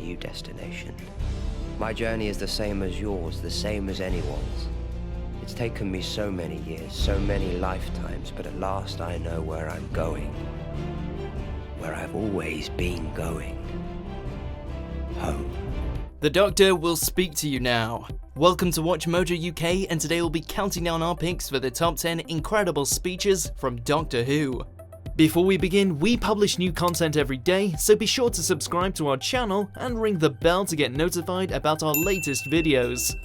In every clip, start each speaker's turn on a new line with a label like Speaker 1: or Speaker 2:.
Speaker 1: new destination. My journey is the same as yours, the same as anyone's. It's taken me so many years, so many lifetimes, but at last I know where I'm going. Where I've always been going. Home.
Speaker 2: The Doctor will speak to you now. Welcome to Watch Mojo UK, and today we'll be counting down our picks for the top 10 incredible speeches from Doctor Who. Before we begin, we publish new content every day, so be sure to subscribe to our channel and ring the bell to get notified about our latest videos.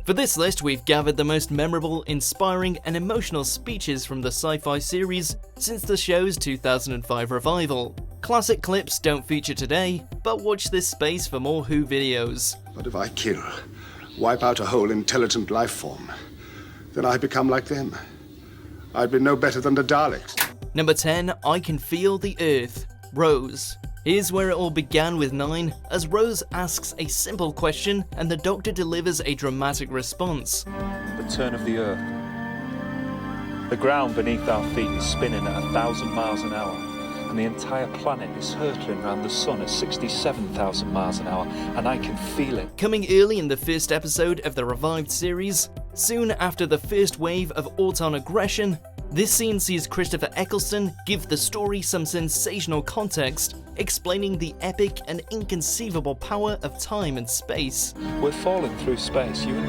Speaker 2: For this list, we've gathered the most memorable, inspiring, and emotional speeches from the sci-fi series since the show's 2005 revival. Classic clips don't feature today, but watch this space for more Who videos.
Speaker 3: But if I kill, wipe out a whole intelligent life form, then I become like them. I'd be no better than the Daleks.
Speaker 2: Number 10, I Can Feel the Earth, Rose. Here's where it all began with 9, as Rose asks a simple question and the Doctor delivers a dramatic response.
Speaker 4: The turn of the Earth. The ground beneath our feet is spinning at 1,000 miles an hour, and the entire planet is hurtling around the sun at 67,000 miles an hour, and I can feel it.
Speaker 2: Coming early in the first episode of the revived series, soon after the first wave of Auton aggression, this scene sees Christopher Eccleston give the story some sensational context, explaining the epic and inconceivable power of time and space.
Speaker 4: We're falling through space, you and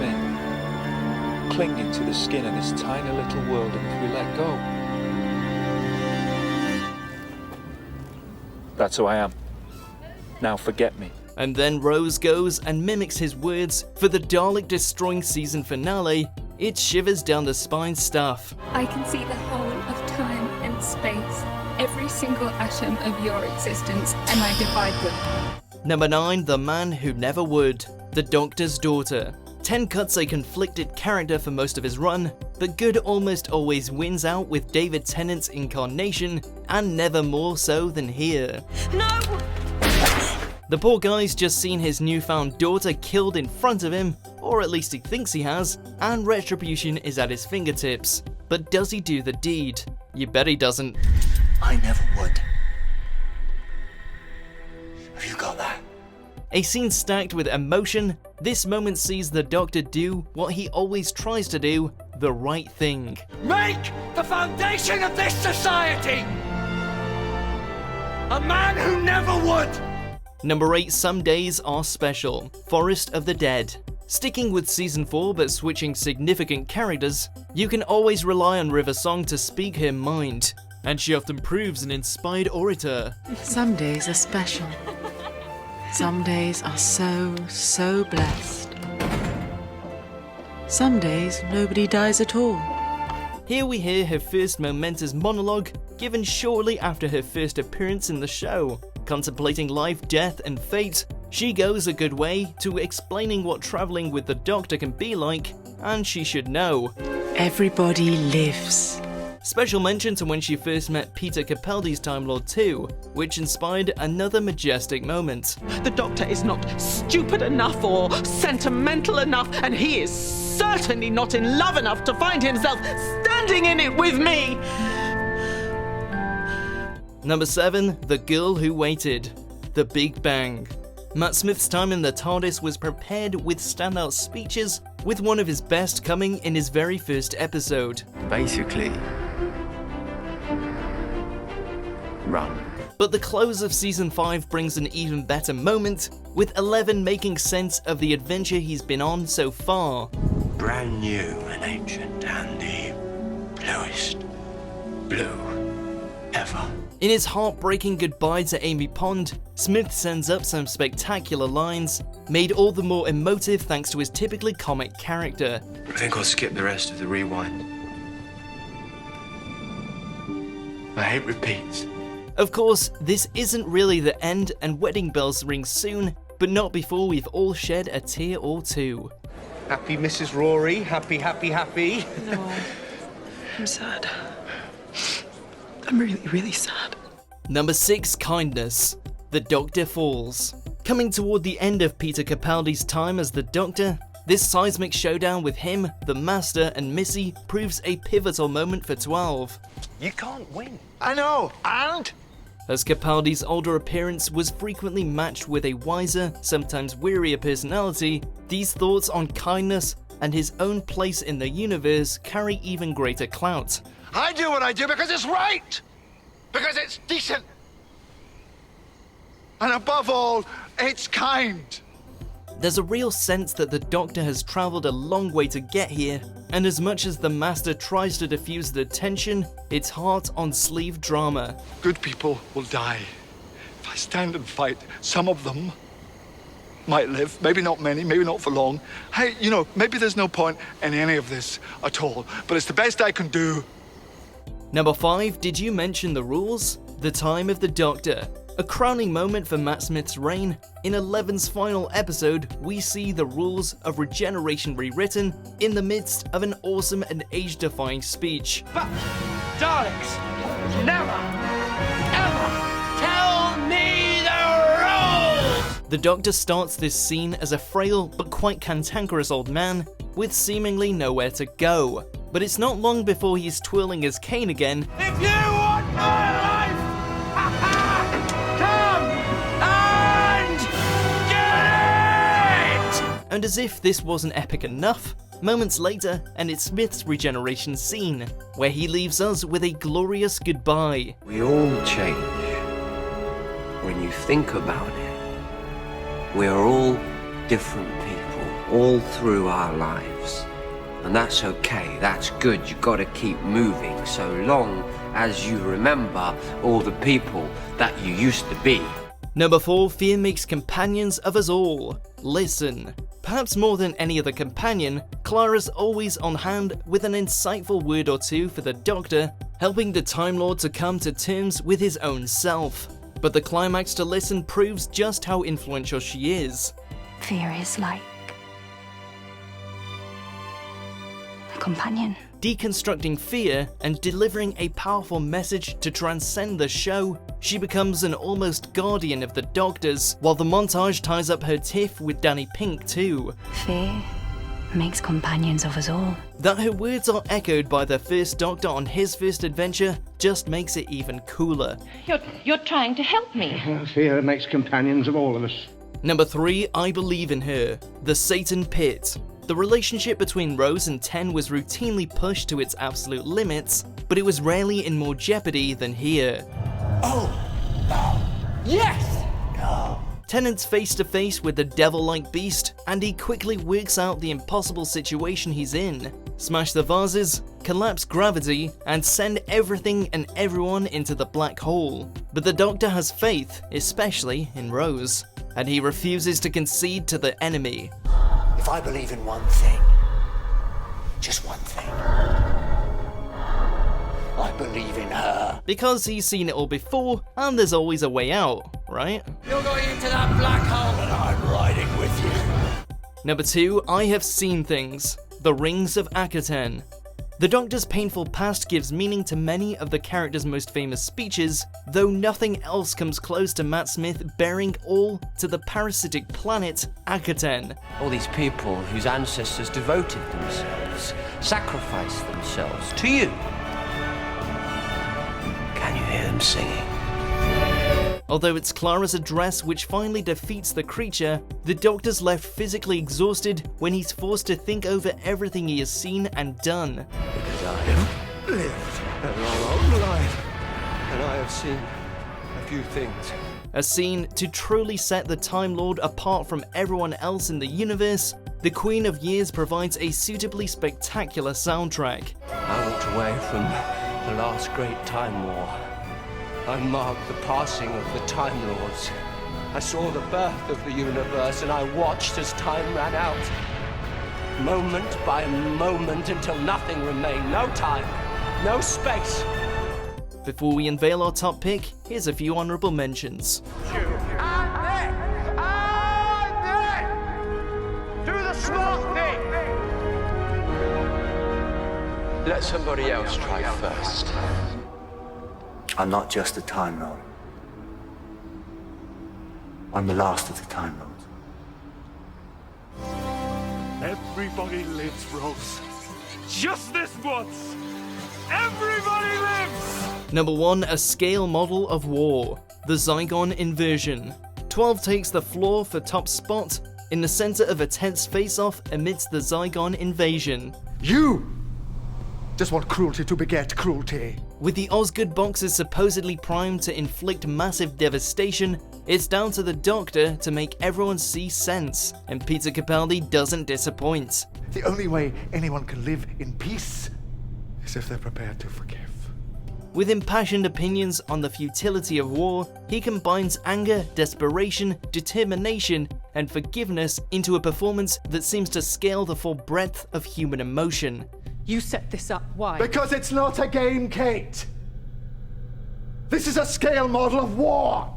Speaker 4: me, clinging to the skin of this tiny little world, and if we let go, that's who I am. Now forget me.
Speaker 2: And then Rose goes and mimics his words for the Dalek-destroying season finale. It shivers down the spine stuff.
Speaker 5: I can see the whole of time and space, every single atom of your existence, and I divide them.
Speaker 2: Number 9, The Man Who Never Would, the Doctor's Daughter. Ten cuts a conflicted character for most of his run, but good almost always wins out with David Tennant's incarnation, and never more so than here.
Speaker 5: No!
Speaker 2: The poor guy's just seen his newfound daughter killed in front of him, or at least he thinks he has, and retribution is at his fingertips. But does he do the deed? You bet he doesn't.
Speaker 6: I never would. Have you got that?
Speaker 2: A scene stacked with emotion, this moment sees the Doctor do what he always tries to do, the right thing.
Speaker 6: Make the foundation of this society a man who never would!
Speaker 2: Number 8, Some Days Are Special, Forest of the Dead. Sticking with season 4 but switching significant characters, you can always rely on River Song to speak her mind, and she often proves an inspired orator.
Speaker 7: Some days are special. Some days are so blessed. Some days nobody dies at all.
Speaker 2: Here we hear her first momentous monologue, given shortly after her first appearance in the show. Contemplating life, death, and fate, she goes a good way to explaining what travelling with the Doctor can be like, and she should know.
Speaker 7: Everybody lives.
Speaker 2: Special mention to when she first met Peter Capaldi's Time Lord 2, which inspired another majestic moment.
Speaker 8: The Doctor is not stupid enough or sentimental enough, and he is certainly not in love enough to find himself standing in it with me.
Speaker 2: Number 7, The Girl Who Waited, The Big Bang. Matt Smith's time in the TARDIS was prepared with standout speeches, with one of his best coming in his very first episode.
Speaker 6: Basically, run.
Speaker 2: But the close of season 5 brings an even better moment, with 11 making sense of the adventure he's been on so far.
Speaker 6: Brand new and ancient and the bluest blue ever.
Speaker 2: In his heartbreaking goodbye to Amy Pond, Smith sends up some spectacular lines, made all the more emotive thanks to his typically comic character.
Speaker 6: I think I'll skip the rest of the rewind. I hate repeats.
Speaker 2: Of course, this isn't really the end, and wedding bells ring soon, but not before we've all shed a tear or two.
Speaker 9: Happy Mrs. Rory, happy.
Speaker 7: No, I'm sad. I'm really sad.
Speaker 2: Number 6, Kindness. The Doctor Falls. Coming toward the end of Peter Capaldi's time as the Doctor, this seismic showdown with him, the Master, and Missy proves a pivotal moment for 12.
Speaker 9: You can't win.
Speaker 6: I know, and
Speaker 2: As Capaldi's older appearance was frequently matched with a wiser, sometimes wearier personality, these thoughts on kindness and his own place in the universe carry even greater clout.
Speaker 10: I do what I do because it's right! Because it's decent! And above all, it's kind!
Speaker 2: There's a real sense that the Doctor has travelled a long way to get here, and as much as the Master tries to diffuse the tension, it's heart-on-sleeve drama.
Speaker 10: Good people will die. If I stand and fight, some of them might live. Maybe not many, maybe not for long. Hey, you know, maybe there's no point in any of this at all, but it's the best I can do.
Speaker 2: Number 5, did you mention the rules? The Time of the Doctor. A crowning moment for Matt Smith's reign. In 11's final episode, we see the rules of regeneration rewritten in the midst of an awesome and age-defying speech.
Speaker 6: But, darlings, never, ever tell me the rules!
Speaker 2: The Doctor starts this scene as a frail but quite cantankerous old man with seemingly nowhere to go. But it's not long before he's twirling his cane again.
Speaker 6: If you want my life, come and get it!
Speaker 2: And as if this wasn't epic enough, moments later, and it's Smith's regeneration scene, where he leaves us with a glorious goodbye.
Speaker 1: We all change. When you think about it, we are all different people, all through our lives. And that's okay, that's good, you've got to keep moving so long as you remember all the people that you used to be.
Speaker 2: Number 4, fear makes companions of us all. Listen. Perhaps more than any other companion, Clara's always on hand with an insightful word or two for the Doctor, helping the Time Lord to come to terms with his own self. But the climax to listen proves just how influential she is.
Speaker 11: Fear is like a companion.
Speaker 2: Deconstructing fear and delivering a powerful message to transcend the show, she becomes an almost guardian of the Doctor's, while the montage ties up her tiff with Danny Pink too.
Speaker 11: Fear makes companions of us all.
Speaker 2: That her words are echoed by the first Doctor on his first adventure just makes it even cooler.
Speaker 12: You're trying to help me.
Speaker 13: Fear makes companions of all of us.
Speaker 2: Number 3, I Believe in Her. The Satan Pit. The relationship between Rose and Ten was routinely pushed to its absolute limits, but it was rarely in more jeopardy than here.
Speaker 6: Oh, no. Yes! No.
Speaker 2: Tennant's face to face with the devil-like beast, and he quickly works out the impossible situation he's in. Smash the vases, collapse gravity, and send everything and everyone into the black hole. But the Doctor has faith, especially in Rose, and he refuses to concede to the enemy.
Speaker 6: If I believe in one thing, just one thing, I believe in her.
Speaker 2: Because he's seen it all before, and there's always a way out, right?
Speaker 6: You're going into that black hole and I'm riding with you.
Speaker 2: Number 2, I Have Seen Things. The Rings of Akaten. The Doctor's painful past gives meaning to many of the character's most famous speeches, though nothing else comes close to Matt Smith bearing all to the parasitic planet Akaten.
Speaker 1: All these people whose ancestors devoted themselves, sacrificed themselves to you. Can you hear them singing?
Speaker 2: Although it's Clara's address which finally defeats the creature, the Doctor's left physically exhausted when he's forced to think over everything he has seen and done.
Speaker 14: Because I have lived a long life, and I have seen a few things.
Speaker 2: A scene to truly set the Time Lord apart from everyone else in the universe, the Queen of Years provides a suitably spectacular soundtrack.
Speaker 1: I walked away from the last great Time War. I marked the passing of the Time Lords. I saw the birth of the universe, and I watched as time ran out. Moment by moment until nothing remained. No time, no space.
Speaker 2: Before we unveil our top pick, here's a few honourable mentions.
Speaker 6: Do the smart thing!
Speaker 14: Let somebody else try first.
Speaker 15: I'm not just a Time Lord. I'm the last of the Time Lords.
Speaker 4: Everybody lives, Rose. Just this once. Everybody lives!
Speaker 2: Number 1, a scale model of war, the Zygon Inversion. 12 takes the floor for top spot in the center of a tense face-off amidst the Zygon invasion.
Speaker 10: You just want cruelty to beget cruelty.
Speaker 2: With the Osgood boxes supposedly primed to inflict massive devastation, it's down to the Doctor to make everyone see sense, and Peter Capaldi doesn't disappoint.
Speaker 10: The only way anyone can live in peace is if they're prepared to forgive.
Speaker 2: With impassioned opinions on the futility of war, he combines anger, desperation, determination, and forgiveness into a performance that seems to scale the full breadth of human emotion.
Speaker 8: You set this up, why?
Speaker 10: Because it's not a game, Kate. This is a scale model of war.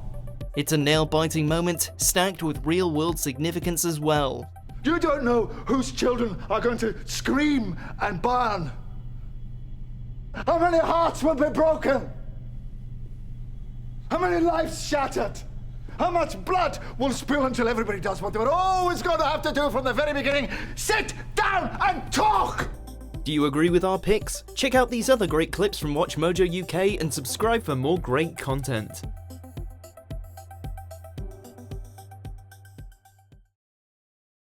Speaker 2: It's a nail-biting moment, stacked with real-world significance as well.
Speaker 10: You don't know whose children are going to scream and burn. How many hearts will be broken? How many lives shattered? How much blood will spill until everybody does what they were always going to have to do from the very beginning? Sit down and talk!
Speaker 2: Do you agree with our picks? Check out these other great clips from Watch Mojo UK and subscribe for more great content.